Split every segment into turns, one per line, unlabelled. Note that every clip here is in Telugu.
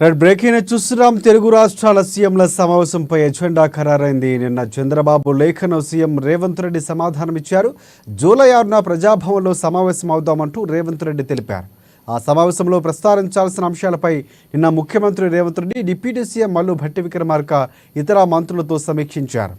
రెడ్ బ్రేకింగ్ చూస్తున్నాం. తెలుగు రాష్ట్రాల సీఎంల సమావేశంపై ఎజెండా ఖరారైంది. నిన్న చంద్రబాబు లేఖను సీఎం రేవంత్ రెడ్డి సమాధానమిచ్చారు. జూలై 6న ప్రజాభవన్లో సమావేశం అవుదామంటూ రేవంత్ రెడ్డి తెలిపారు. ఆ సమావేశంలో ప్రస్తావించాల్సిన అంశాలపై నిన్న ముఖ్యమంత్రి రేవంత్ రెడ్డి, డిప్యూటీ సీఎం మల్లు భట్టి విక్రమార్క ఇతర మంత్రులతో సమీక్షించారు.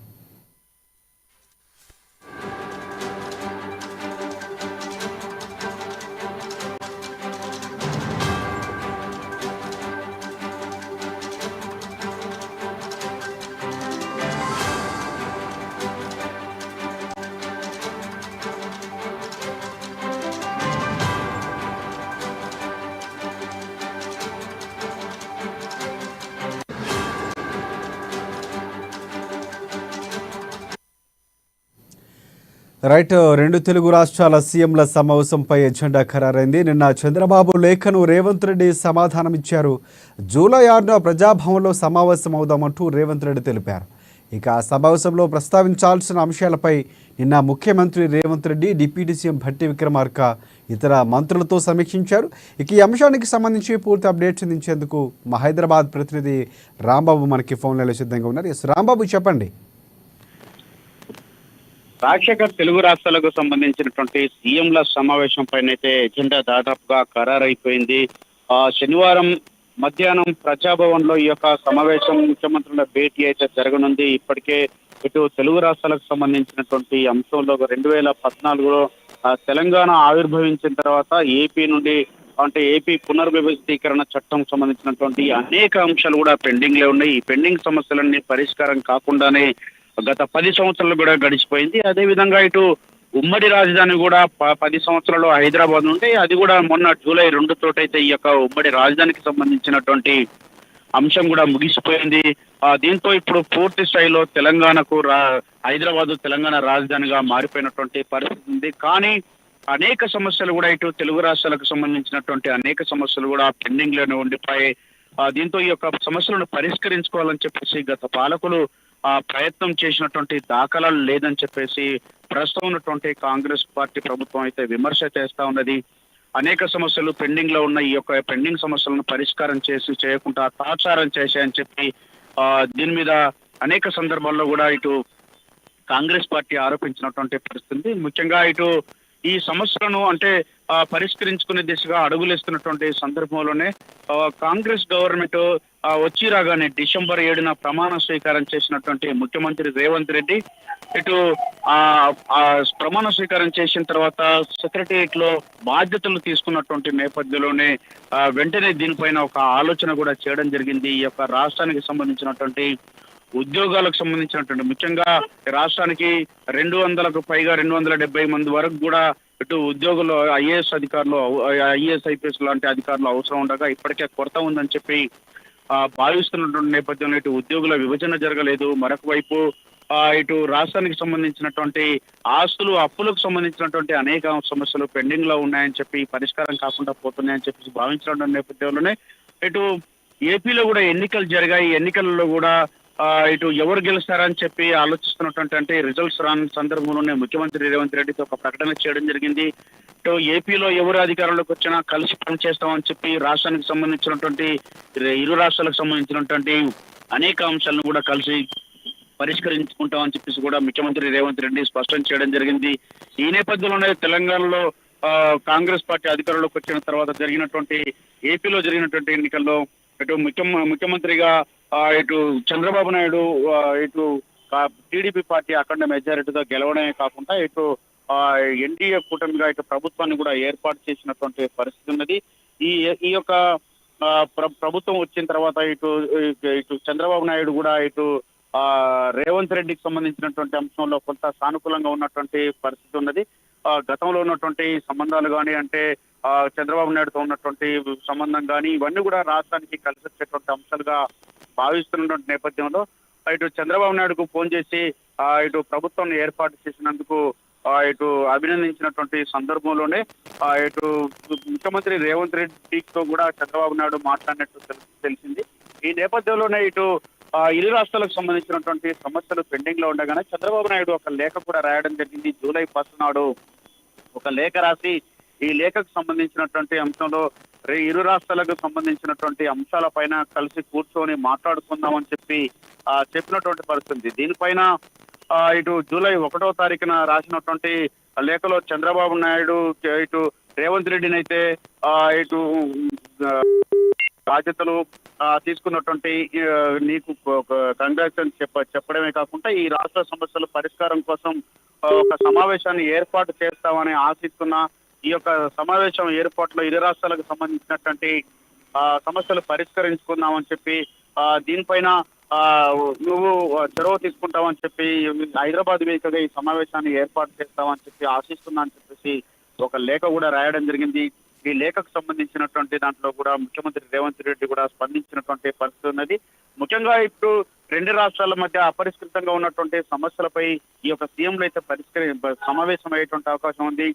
రైట్, రెండు తెలుగు రాష్ట్రాల సీఎంల సమావేశంపై ఎజెండా ఖరారైంది. నిన్న చంద్రబాబు లేఖను రేవంత్ రెడ్డి సమాధానమిచ్చారు. జూలై 6న ప్రజాభవన్లో సమావేశం అవుదామంటూ రేవంత్ రెడ్డి తెలిపారు. ఇక ఆ సమావేశంలో ప్రస్తావించాల్సిన అంశాలపై నిన్న ముఖ్యమంత్రి రేవంత్ రెడ్డి, డిప్యూటీ సీఎం భట్టి విక్రమార్క ఇతర మంత్రులతో సమీక్షించారు. ఇక ఈ అంశానికి సంబంధించి పూర్తి అప్డేట్స్ అందించేందుకు మా హైదరాబాద్ ప్రతినిధి రాంబాబు మనకి ఫోన్లలో సిద్ధంగా ఉన్నారు. ఎస్ రాంబాబు, చెప్పండి.
రాజశేఖర్, తెలుగు రాష్ట్రాలకు సంబంధించినటువంటి సీఎంల సమావేశం పైన అయితే ఎజెండా దాదాపుగా ఖరారైపోయింది. శనివారం మధ్యాహ్నం ప్రజాభవన్ లో ఈ యొక్క సమావేశం, ముఖ్యమంత్రుల భేటీ అయితే జరగనుంది. ఇప్పటికే ఇటు తెలుగు రాష్ట్రాలకు సంబంధించినటువంటి అంశంలో 2014లో తెలంగాణ ఆవిర్భవించిన తర్వాత ఏపీ నుండి అంటే ఏపీ పునర్వ్యవస్థీకరణ చట్టం సంబంధించినటువంటి అనేక అంశాలు కూడా పెండింగ్ లో ఉన్నాయి. ఈ పెండింగ్ సమస్యలన్నీ పరిష్కారం కాకుండానే గత 10 సంవత్సరాలు కూడా గడిచిపోయింది. అదే విధంగా ఇటు ఉమ్మడి రాజధాని కూడా 10 సంవత్సరాలు హైదరాబాద్ నుండి, అది కూడా మొన్న జూలై 2 తోటైతే ఈ యొక్క ఉమ్మడి రాజధానికి సంబంధించినటువంటి అంశం కూడా ముగిసిపోయింది. దీంతో ఇప్పుడు పూర్తి స్థాయిలో తెలంగాణకు హైదరాబాద్ తెలంగాణ రాజధానిగా మారిపోయినటువంటి పరిస్థితి ఉంది. కానీ అనేక సమస్యలు కూడా ఇటు తెలుగు రాష్ట్రాలకు సంబంధించినటువంటి అనేక సమస్యలు కూడా పెండింగ్ లోనే ఉండిపోయాయి. దీంతో ఈ యొక్క సమస్యలను పరిష్కరించుకోవాలని చెప్పేసి గత పాలకులు ప్రయత్నం చేసినటువంటి దాఖలాలు లేదని చెప్పేసి ప్రస్తుతం ఉన్నటువంటి కాంగ్రెస్ పార్టీ ప్రభుత్వం అయితే విమర్శ చేస్తా ఉన్నది. అనేక సమస్యలు పెండింగ్ లో ఉన్న ఈ యొక్క పెండింగ్ సమస్యలను పరిష్కారం చేయకుండా తాత్సారం చేశాయని చెప్పి దీని మీద అనేక సందర్భాల్లో కూడా ఇటు కాంగ్రెస్ పార్టీ ఆరోపించినటువంటి పరిస్థితి. ముఖ్యంగా ఇటు ఈ సమస్యలను అంటే పరిష్కరించుకునే దిశగా అడుగులేస్తున్నటువంటి సందర్భంలోనే కాంగ్రెస్ గవర్నమెంట్ వచ్చి రాగానే డిసెంబర్ 7న ప్రమాణ స్వీకారం చేసినటువంటి ముఖ్యమంత్రి రేవంత్ రెడ్డి ఇటు ప్రమాణ స్వీకారం చేసిన తర్వాత సెక్రటేరియట్ లో బాధ్యతలు తీసుకున్నటువంటి నేపథ్యంలోనే వెంటనే దీనిపైన ఒక ఆలోచన కూడా చేయడం జరిగింది. ఈ యొక్క రాష్ట్రానికి సంబంధించినటువంటి ఉద్యోగాలకు సంబంధించినటువంటి ముఖ్యంగా రాష్ట్రానికి 200కు పైగా 270 మంది వరకు కూడా ఇటు ఉద్యోగులు ఐఏఎస్ అధికారులు, ఐఏఎస్ ఐపీఎస్ లాంటి అధికారులు అవసరం ఉండగా ఇప్పటికే కొరత ఉందని చెప్పి భావిస్తున్నటువంటి నేపథ్యంలో ఇటు ఉద్యోగుల విభజన జరగలేదు. మరొక వైపు ఇటు రాష్ట్రానికి సంబంధించినటువంటి ఆస్తులు, అప్పులకు సంబంధించినటువంటి అనేక సమస్యలు పెండింగ్ లో ఉన్నాయని చెప్పి పరిష్కారం కాకుండా పోతున్నాయని చెప్పి భావించినటువంటి నేపథ్యంలోనే ఇటు ఏపీలో కూడా ఎన్నికలు జరిగాయి. ఎన్నికలలో కూడా ఇటు ఎవరు గెలుస్తారని చెప్పి ఆలోచిస్తున్నటువంటి అంటే రిజల్ట్స్ రాని సందర్భంలోనే ముఖ్యమంత్రి రేవంత్ రెడ్డితో ఒక ప్రకటన చేయడం జరిగింది. ఇటు ఏపీలో ఎవరు అధికారంలోకి వచ్చినా కలిసి పనిచేస్తామని చెప్పి రాష్ట్రానికి సంబంధించినటువంటి ఇరు రాష్ట్రాలకు సంబంధించినటువంటి అనేక అంశాలను కూడా కలిసి పరిష్కరించుకుంటామని చెప్పేసి కూడా ముఖ్యమంత్రి రేవంత్ రెడ్డి స్పష్టం చేయడం జరిగింది. ఈ నేపథ్యంలోనే తెలంగాణలో కాంగ్రెస్ పార్టీ అధికారంలోకి వచ్చిన తర్వాత ఏపీలో జరిగినటువంటి ఎన్నికల్లో ఇటు ముఖ్యమంత్రిగా ఇటు చంద్రబాబు నాయుడు ఇటు టీడీపీ పార్టీ అఖండ మెజారిటీతో గెలవడమే కాకుండా ఇటు ఎన్డీఏ కూటమిగా ఇటు ప్రభుత్వాన్ని కూడా ఏర్పాటు చేసినటువంటి పరిస్థితి ఉన్నది. ఈ యొక్క ప్రభుత్వం వచ్చిన తర్వాత ఇటు చంద్రబాబు నాయుడు కూడా ఇటు రేవంత్ రెడ్డికి సంబంధించినటువంటి అంశంలో కొంత సానుకూలంగా ఉన్నటువంటి పరిస్థితి ఉన్నది. గతంలో ఉన్నటువంటి సంబంధాలు కానీ అంటే చంద్రబాబు నాయుడుతో ఉన్నటువంటి సంబంధం కానీ ఇవన్నీ కూడా రాష్ట్రానికి కలిసి వచ్చేటువంటి అంశాలుగా భావిస్తున్నటువంటి నేపథ్యంలో ఇటు చంద్రబాబు నాయుడుకు ఫోన్ చేసి ఇటు ప్రభుత్వాన్ని ఏర్పాటు చేసినందుకు ఇటు అభినందించినటువంటి సందర్భంలోనే ఇటు ముఖ్యమంత్రి రేవంత్ రెడ్డితో కూడా చంద్రబాబు నాయుడు మాట్లాడినట్టు తెలిసింది. ఈ నేపథ్యంలోనే ఇటు ఇరు రాష్ట్రాలకు సంబంధించినటువంటి సమస్యలు పెండింగ్ లో ఉండగానే చంద్రబాబు నాయుడు ఒక లేఖ కూడా రాయడం జరిగింది. జూలై 1 నాడు ఒక లేఖ రాసి ఈ లేఖకు సంబంధించినటువంటి అంశంలో ఇరు రాష్ట్రాలకు సంబంధించినటువంటి అంశాలపైన కలిసి కూర్చొని మాట్లాడుకుందామని చెప్పినటువంటి పరిస్థితి. దీనిపైన ఇటు జూలై 1వ తారీఖున రాసినటువంటి లేఖలో చంద్రబాబు నాయుడు ఇటు రేవంత్ రెడ్డిని అయితే ఇటు బాధ్యతలు తీసుకున్నటువంటి నీకు కంగ్రాచులేషన్ చెప్పడమే కాకుండా ఈ రాష్ట్ర సమస్యల పరిష్కారం కోసం ఒక సమావేశాన్ని ఏర్పాటు చేస్తామని ఆశిస్తున్న ఈ యొక్క సమావేశం ఏర్పాటులో ఇరు రాష్ట్రాలకు సంబంధించినటువంటి సమస్యలు పరిష్కరించుకుందామని చెప్పి దీనిపైన నువ్వు చొరవ తీసుకుంటావని చెప్పి హైదరాబాద్ వేదికగా ఈ సమావేశాన్ని ఏర్పాటు చేస్తామని చెప్పి ఆశిస్తున్నా అని చెప్పేసి ఒక లేఖ కూడా రాయడం జరిగింది. ఈ లేఖకు సంబంధించినటువంటి దాంట్లో కూడా ముఖ్యమంత్రి రేవంత్ రెడ్డి కూడా స్పందించినటువంటి పరిస్థితి ఉన్నది. ముఖ్యంగా ఇప్పుడు రెండు రాష్ట్రాల మధ్య అపరిష్కృతంగా ఉన్నటువంటి సమస్యలపై ఈ యొక్క సీఎంలు అయితే సమావేశం అయ్యేటువంటి అవకాశం ఉంది.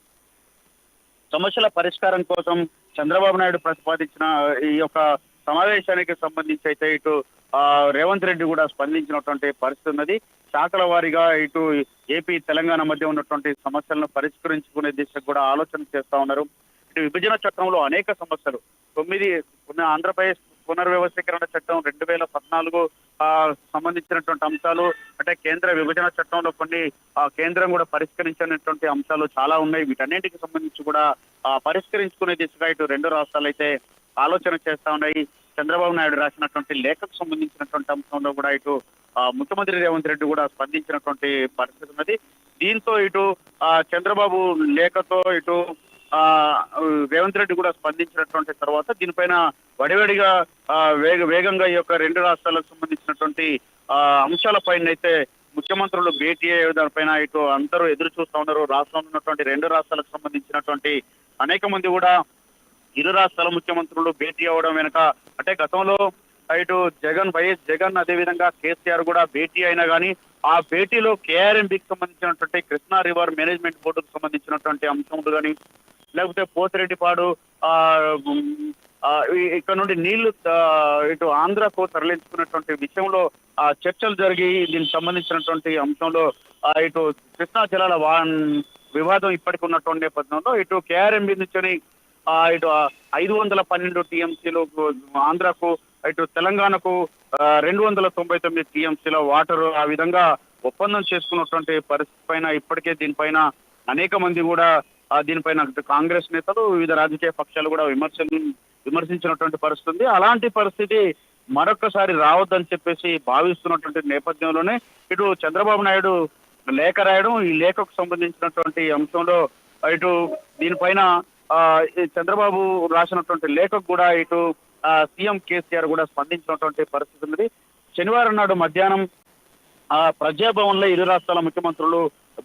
సమస్యల పరిష్కారం కోసం చంద్రబాబు నాయుడు ప్రతిపాదించిన ఈ యొక్క సమావేశానికి సంబంధించి అయితే ఇటు రేవంత్ రెడ్డి కూడా స్పందించినటువంటి పరిస్థితి ఉన్నది. శాఖల వారీగా ఇటు ఏపీ తెలంగాణ మధ్య ఉన్నటువంటి సమస్యలను పరిష్కరించుకునే దిశకు కూడా ఆలోచన చేస్తా ఉన్నారు. ఇటు విభజన చట్టంలో అనేక సమస్యలు 9 ఆంధ్రప్రదేశ్ పునర్వ్యవస్థీకరణ చట్టం 2014 సంబంధించినటువంటి అంశాలు అంటే కేంద్ర విభజన చట్టంలో కొన్ని కేంద్రం కూడా పరిష్కరించినటువంటి అంశాలు చాలా ఉన్నాయి. వీటన్నింటికి సంబంధించి కూడా పరిష్కరించుకునే దిశగా ఇటు రెండు రాష్ట్రాలు అయితే ఆలోచన చేస్తా ఉన్నాయి. చంద్రబాబు నాయుడు రాసినటువంటి లేఖకు సంబంధించినటువంటి అంశంలో కూడా ఇటు ముఖ్యమంత్రి రేవంత్ రెడ్డి కూడా స్పందించినటువంటి పరిస్థితి ఉన్నది. దీంతో ఇటు చంద్రబాబు లేఖతో ఇటు రేవంత్ రెడ్డి కూడా స్పందించినటువంటి తర్వాత దీనిపైన వడివడిగా వేగంగా ఈ యొక్క రెండు రాష్ట్రాలకు సంబంధించినటువంటి అంశాలపైన అయితే ముఖ్యమంత్రులు భేటీ అయ్యే దానిపైన ఇటు అందరూ ఎదురు చూస్తా ఉన్నారు. రాష్ట్రంలో ఉన్నటువంటి రెండు రాష్ట్రాలకు సంబంధించినటువంటి అనేక మంది కూడా ఇరు రాష్ట్రాల ముఖ్యమంత్రులు భేటీ అవ్వడం వెనుక అంటే గతంలో ఇటు వైఎస్ జగన్ అదేవిధంగా కేసీఆర్ కూడా భేటీ అయినా కానీ ఆ భేటీలో కేఆర్ఎంబికి సంబంధించినటువంటి కృష్ణా రివర్ మేనేజ్మెంట్ బోర్డుకు సంబంధించినటువంటి అంశములు కానీ లేకపోతే పోతిరెడ్డిపాడు ఇక్కడ నుండి నీళ్లు ఇటు ఆంధ్రకు తరలించుకున్నటువంటి విషయంలో చర్చలు జరిగి దీనికి సంబంధించినటువంటి అంశంలో ఇటు కృష్ణా జలాల వివాదం ఇప్పటికి ఉన్నటువంటి నేపథ్యంలో ఇటు కేఆర్ఎంబి నుంచి ఇటు 512 టీఎంసీలు ఆంధ్రకు ఇటు తెలంగాణకు 299 టీఎంసీల వాటర్ ఆ విధంగా ఒప్పందం చేసుకున్నటువంటి పరిస్థితి పైన ఇప్పటికే దీనిపైన అనేక మంది కూడా దీనిపైన కాంగ్రెస్ నేతలు వివిధ రాజకీయ పక్షాలు కూడా విమర్శించినటువంటి పరిస్థితి ఉంది. అలాంటి పరిస్థితి మరొకసారి రావద్దని చెప్పేసి భావిస్తున్నటువంటి నేపథ్యంలోనే ఇటు చంద్రబాబు నాయుడు లేఖ రాయడం, ఈ లేఖకు సంబంధించినటువంటి అంశంలో ఇటు దీనిపైన చంద్రబాబు రాసినటువంటి లేఖకు కూడా ఇటు సీఎం కేసీఆర్ కూడా స్పందించినటువంటి పరిస్థితి ఉంది. శనివారం నాడు మధ్యాహ్నం ప్రజాభవన్ లో ఇరు రాష్ట్రాల ముఖ్యమంత్రులు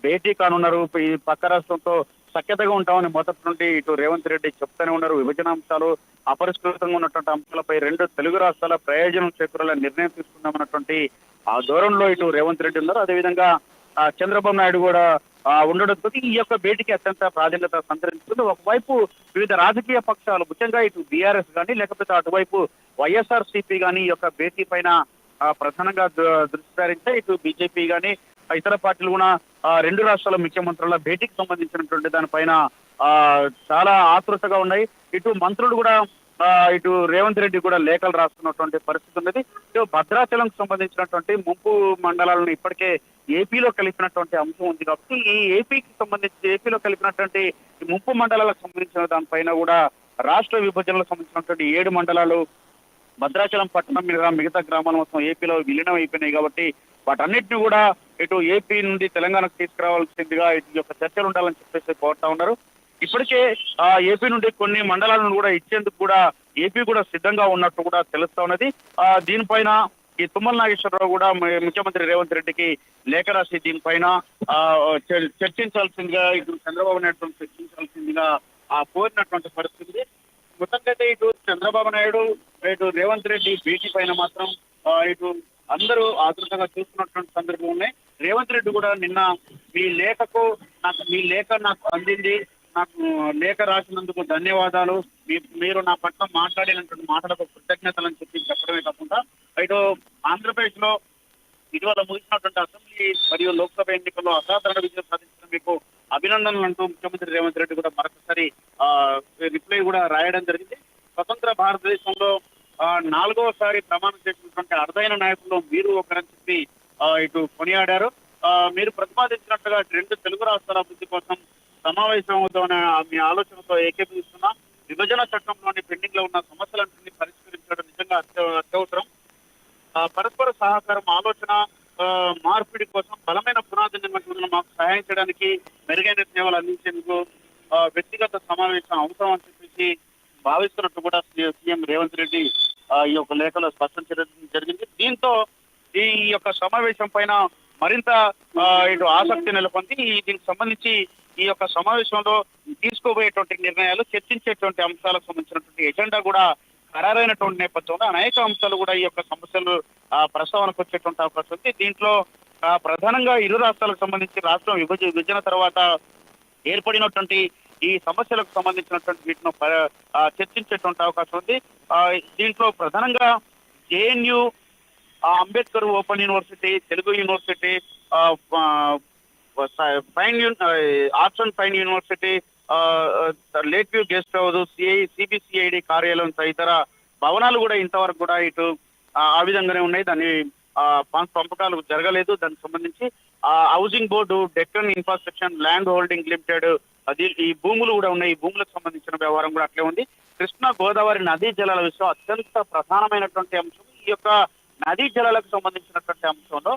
భేటీ కానున్నారు. ఈ పక్క రాష్ట్రంతో సఖ్యతగా ఉంటామని మొదటి నుండి ఇటు రేవంత్ రెడ్డి చెప్తూనే ఉన్నారు. విభజన అంశాలు అపరిష్కృతంగా ఉన్నటువంటి అంశాలపై రెండు తెలుగు రాష్ట్రాల ప్రయోజనం చేకూరేలా నిర్ణయం తీసుకుందామన్నటువంటి ఆ ధోరణిలో ఇటు రేవంత్ రెడ్డి ఉన్నారు. అదేవిధంగా చంద్రబాబు నాయుడు కూడా ఉండడంతో ఈ యొక్క భేటీకి అత్యంత ప్రాధాన్యత సంతరించుకుంది. ఒకవైపు వివిధ రాజకీయ పక్షాలు ముఖ్యంగా ఇటు బీఆర్ఎస్ కానీ లేకపోతే అటువైపు వైఎస్ఆర్సీపీ కానీ ఈ యొక్క భేటీ పైన ప్రధానంగా దృష్టి సారించే ఇటు బీజేపీ కానీ ఇతర పార్టీలు కూడా రెండు రాష్ట్రాల ముఖ్యమంత్రుల భేటీకి సంబంధించినటువంటి దానిపైన చాలా ఆతృతగా ఉన్నాయి. ఇటు మంత్రులు కూడా ఇటు రేవంత్ రెడ్డి కూడా లేఖలు రాస్తున్నటువంటి పరిస్థితి ఉన్నది. ఇటు భద్రాచలంకు సంబంధించినటువంటి ముంపు మండలాలను ఇప్పటికే ఏపీలో కలిపినటువంటి అంశం ఉంది కాబట్టి ఈ ఏపీలో కలిపినటువంటి ముంపు మండలాలకు సంబంధించిన దానిపైన కూడా రాష్ట్ర విభజనలకు సంబంధించినటువంటి 7 మండలాలు భద్రాచలం పట్టణం మీద మిగతా గ్రామాల మొత్తం ఏపీలో విలీనం అయిపోయినాయి కాబట్టి వాటన్నిటిని కూడా ఇటు ఏపీ నుండి తెలంగాణకు తీసుకురావాల్సిందిగా ఇటు యొక్క చర్చలు ఉండాలని చెప్పేసి కోరుతా ఉన్నారు. ఇప్పటికే ఏపీ నుండి కొన్ని మండలాలను కూడా ఇచ్చేందుకు కూడా ఏపీ కూడా సిద్ధంగా ఉన్నట్టు కూడా తెలుస్తా ఉన్నది. దీనిపైన ఈ తుమ్మల నాగేశ్వరరావు కూడా ముఖ్యమంత్రి రేవంత్ రెడ్డికి లేఖ రాసి దీనిపైన చర్చించాల్సిందిగా ఇటు చంద్రబాబు నాయుడు చర్చించాల్సిందిగా కోరినటువంటి పరిస్థితి. మొత్తంగా ఇటు చంద్రబాబు నాయుడు ఇటు రేవంత్ రెడ్డి భేటీ పైన మాత్రం ఇటు అందరూ ఆతృతంగా చూస్తున్నటువంటి సందర్భం ఉన్నాయి. రేవంత్ రెడ్డి కూడా నిన్న మీ లేఖ నాకు అందింది, నాకు లేఖ రాసినందుకు ధన్యవాదాలు, మీరు నా పట్ల మాట్లాడినటువంటి మాటలకు కృతజ్ఞతలని చెప్పడమే కాకుండా ఇటు ఆంధ్రప్రదేశ్ లో ఇటీవల ముగిసినటువంటి అసెంబ్లీ మరియు లోక్సభ ఎన్నికల్లో అసాధారణ విజయం సాధించిన మీకు అభినందనలు అంటూ ముఖ్యమంత్రి రేవంత్ రెడ్డి కూడా మరొకసారి రిప్లై కూడా రాయడం జరిగింది. స్వతంత్ర భారతదేశంలో 4వసారి ప్రమాణం చేసినటువంటి అరుదైన నాయకులు మీరు ఒకరని చెప్పి ఇటు కొనియాడారు. మీరు ప్రతిపాదించినట్టుగా 2 తెలుగు రాష్ట్రాల అభివృద్ధి కోసం సమావేశం అవుతామనే మీ ఆలోచనతో ఏకీభవిస్తున్నా. విభజన చట్టంలోని పెండింగ్ లో ఉన్న సమస్యలన్నింటినీ పరిష్కరించడం నిజంగా అత్యవసరం. పరస్పర సహకారం, ఆలోచన మార్పిడి కోసం బలమైన పునాది నిర్మించడంలో మాకు సహాయం చేయడానికి, మెరుగైన సేవలు అందించేందుకు వ్యక్తిగత సమావేశం అవసరం అని చెప్పేసి భావిస్తున్నట్టు కూడా సీఎం రేవంత్ రెడ్డి ఈ యొక్క లేఖలో స్పష్టం చేయడం జరిగింది. దీంతో ఈ యొక్క సమావేశం పైన మరింత ఇటు ఆసక్తి నెలకొంది. దీనికి సంబంధించి ఈ యొక్క సమావేశంలో తీసుకోబోయేటువంటి నిర్ణయాలు, చర్చించేటువంటి అంశాలకు సంబంధించినటువంటి ఎజెండా కూడా ఖరారైనటువంటి నేపథ్యంలో అనేక అంశాలు కూడా ఈ యొక్క సమస్యలు ప్రస్తావనకు వచ్చేటువంటి అవకాశం ఉంది. దీంట్లో ప్రధానంగా ఇరు రాష్ట్రాలకు సంబంధించి రాష్ట్రం విభజన తర్వాత ఏర్పడినటువంటి ఈ సమస్యలకు సంబంధించినటువంటి వీటిని చర్చించేటువంటి అవకాశం ఉంది. దీంట్లో ప్రధానంగా JNU, Ambedkar open university, Telugu university, arts and science university, lake view guest house, CBCID కార్యాలయం తదితర భవనాలు కూడా ఇంతవరకు కూడా ఇటు ఆ విధంగానే ఉన్నాయి. దాన్ని పంపకాలు జరగలేదు. దానికి సంబంధించి housing board, Deccan infrastructure land holding limited, అది ఈ భూములు కూడా ఉన్నాయి. ఈ భూములకు సంబంధించిన వ్యవహారం కూడా అట్లే ఉంది. కృష్ణా గోదావరి నదీ జలాల విషయం అత్యంత ప్రధానమైనటువంటి అంశం. ఈ యొక్క నదీ జలాలకు సంబంధించినటువంటి అంశంలో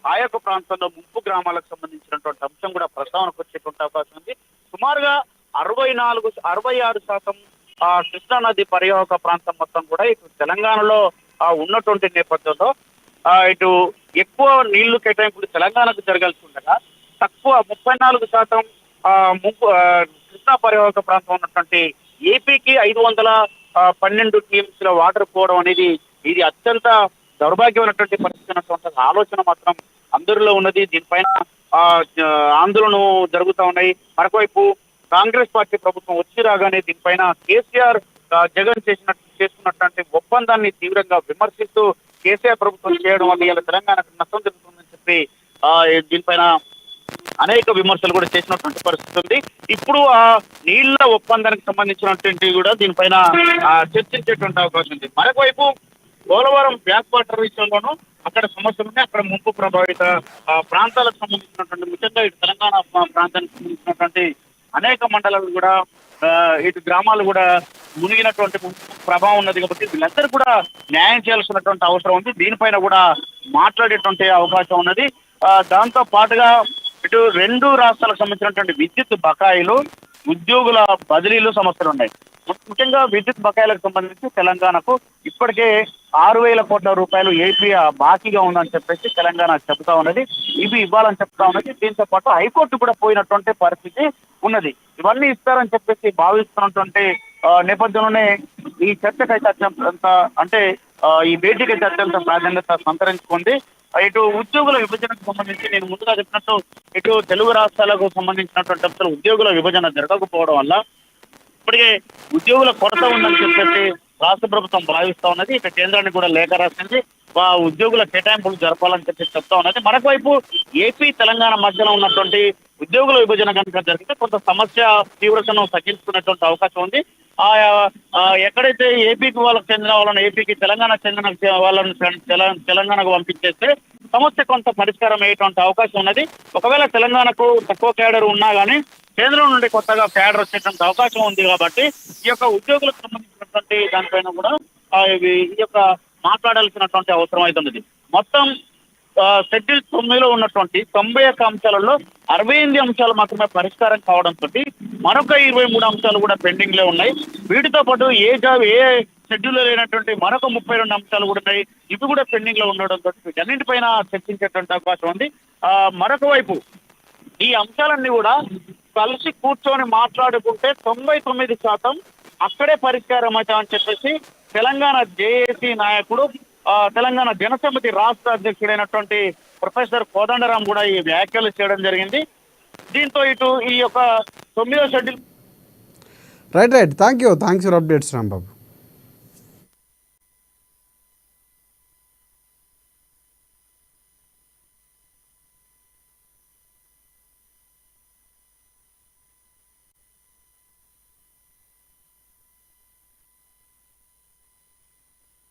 ఆ యొక్క ప్రాంతంలో ముంపు గ్రామాలకు సంబంధించినటువంటి అంశం కూడా ప్రస్తావనకు వచ్చేటువంటి అవకాశం ఉంది. సుమారుగా 66% కృష్ణా నది పరివాహక ప్రాంతం మొత్తం కూడా ఇటు తెలంగాణలో ఉన్నటువంటి నేపథ్యంలో ఇటు ఎక్కువ నీళ్లు కేటాయింపులు తెలంగాణకు జరగాల్సి ఉండగా తక్కువ 34% కృష్ణా పరివాహక ప్రాంతం ఉన్నటువంటి ఏపీకి 512 టీఎంసీల వాటర్ పోవడం అనేది ఇది అత్యంత దౌర్భాగ్యమైనటువంటి పరిస్థితి అన్నటువంటి ఆలోచన మాత్రం అందరిలో ఉన్నది. దీనిపైన ఆందోళన జరుగుతూ ఉన్నాయి. మరొకవైపు కాంగ్రెస్ పార్టీ ప్రభుత్వం వచ్చి రాగానే దీనిపైన కేసీఆర్ జగన్ చేసుకున్నటువంటి ఒప్పందాన్ని తీవ్రంగా విమర్శిస్తూ కేసీఆర్ ప్రభుత్వం చేయడం వల్ల ఇలా తెలంగాణకు నష్టం జరుగుతుందని చెప్పి దీనిపైన అనేక విమర్శలు కూడా చేసినటువంటి పరిస్థితి ఉంది. ఇప్పుడు ఆ నీళ్ల ఒప్పందానికి సంబంధించినటువంటి కూడా దీనిపైన చర్చించేటువంటి అవకాశం ఉంది. మరొకవైపు పోలవరం బ్యాక్ వాటర్ విషయంలోనూ అక్కడ సమస్యలు ఉన్నాయి. అక్కడ ముంపు ప్రభావిత ప్రాంతాలకు సంబంధించినటువంటి ముఖ్యంగా ఇటు తెలంగాణ ప్రాంతానికి సంబంధించినటువంటి అనేక మండలాలు కూడా ఇటు గ్రామాలు కూడా మునిగినటువంటి ప్రభావం ఉన్నది. కాబట్టి వీళ్ళందరూ కూడా న్యాయం చేయాల్సినటువంటి అవసరం ఉంది. దీనిపైన కూడా మాట్లాడేటువంటి అవకాశం ఉన్నది. దాంతో పాటుగా ఇటు 2 రాష్ట్రాలకు సంబంధించినటువంటి విద్యుత్ బకాయిలు, ఉద్యోగుల బదిలీలు సమస్యలు ఉన్నాయి. ముఖ్యంగా విద్యుత్ బకాయిలకు సంబంధించి తెలంగాణకు ఇప్పటికే 6,000 కోట్ల రూపాయలు ఏపీ బాకీగా ఉందని చెప్పేసి తెలంగాణ చెప్తా ఉన్నది. ఇవి ఇవ్వాలని చెప్తా ఉన్నది. దీంతో పాటు హైకోర్టు కూడా పోయినటువంటి పరిస్థితి ఉన్నది. ఇవన్నీ ఇస్తారని చెప్పేసి భావిస్తున్నటువంటి నేపథ్యంలోనే ఈ చర్చకైతే అత్యంత అంటే ఈ భేటీకైతే అత్యంత ప్రాధాన్యత సంతరించుకుంది. ఇటు ఉద్యోగుల విభజనకు సంబంధించి నేను ముందుగా చెప్పినట్టు ఇటు తెలుగు రాష్ట్రాలకు సంబంధించినటువంటి అసలు ఉద్యోగుల విభజన జరగకపోవడం వల్ల ఇప్పటికే ఉద్యోగుల కొరత ఉందని చెప్పేసి రాష్ట్ర ప్రభుత్వం భావిస్తా ఉన్నది. ఇక కేంద్రానికి కూడా లేఖ రాసింది. ఉద్యోగుల కేటాయింపులు జరపాలని చెప్పి చెప్తా ఉన్నది. మరొకవైపు ఏపీ తెలంగాణ మధ్యలో ఉన్నటువంటి ఉద్యోగుల విభజన కనుక జరిగితే కొంత సమస్య తీవ్రతను తగ్గించుకునేటువంటి అవకాశం ఉంది. ఎక్కడైతే ఏపీకి వాళ్ళకి చెందిన వాళ్ళని ఏపీకి, తెలంగాణ చెందిన వాళ్ళని తెలంగాణకు పంపించేస్తే సమస్య కొంత పరిష్కారం అయ్యేటువంటి అవకాశం ఉన్నది. ఒకవేళ తెలంగాణకు తక్కువ క్యాడర్ ఉన్నా కానీ కేంద్రం నుండి కొత్తగా క్యాడర్ వచ్చేటువంటి అవకాశం ఉంది. కాబట్టి ఈ యొక్క ఉద్యోగులకు సంబంధించినటువంటి దానిపైన కూడా ఈ యొక్క మాట్లాడాల్సినటువంటి అవసరం అవుతున్నది. మొత్తం షెడ్యూల్ 9లో ఉన్నటువంటి 91 అంశాలలో 68 అంశాలు మాత్రమే పరిష్కారం కావడంతో మరొక 23 అంశాలు కూడా పెండింగ్ లో ఉన్నాయి. వీటితో పాటు ఏ షెడ్యూల్ లేనటువంటి మరొక 32 అంశాలు కూడా ఉన్నాయి. ఇవి కూడా పెండింగ్ లో ఉండడంతో వీటన్నింటిపైన చర్చించేటువంటి అవకాశం ఉంది. మరొక వైపు ఈ అంశాలన్నీ కూడా కలిసి కూర్చొని మాట్లాడుకుంటే 99% అక్కడే పరిష్కారం అవుతామని చెప్పేసి తెలంగాణ జేఏసీ నాయకుడు, తెలంగాణ జనసమితి రాష్ట్ర అధ్యక్షుడైనటువంటి ప్రొఫెసర్ కోదండరాం కూడా ఈ వ్యాఖ్యలు చేయడం జరిగింది. దీంతో ఇటు ఈ యొక్క 9వ schedule
right thanks for updates Rambabu.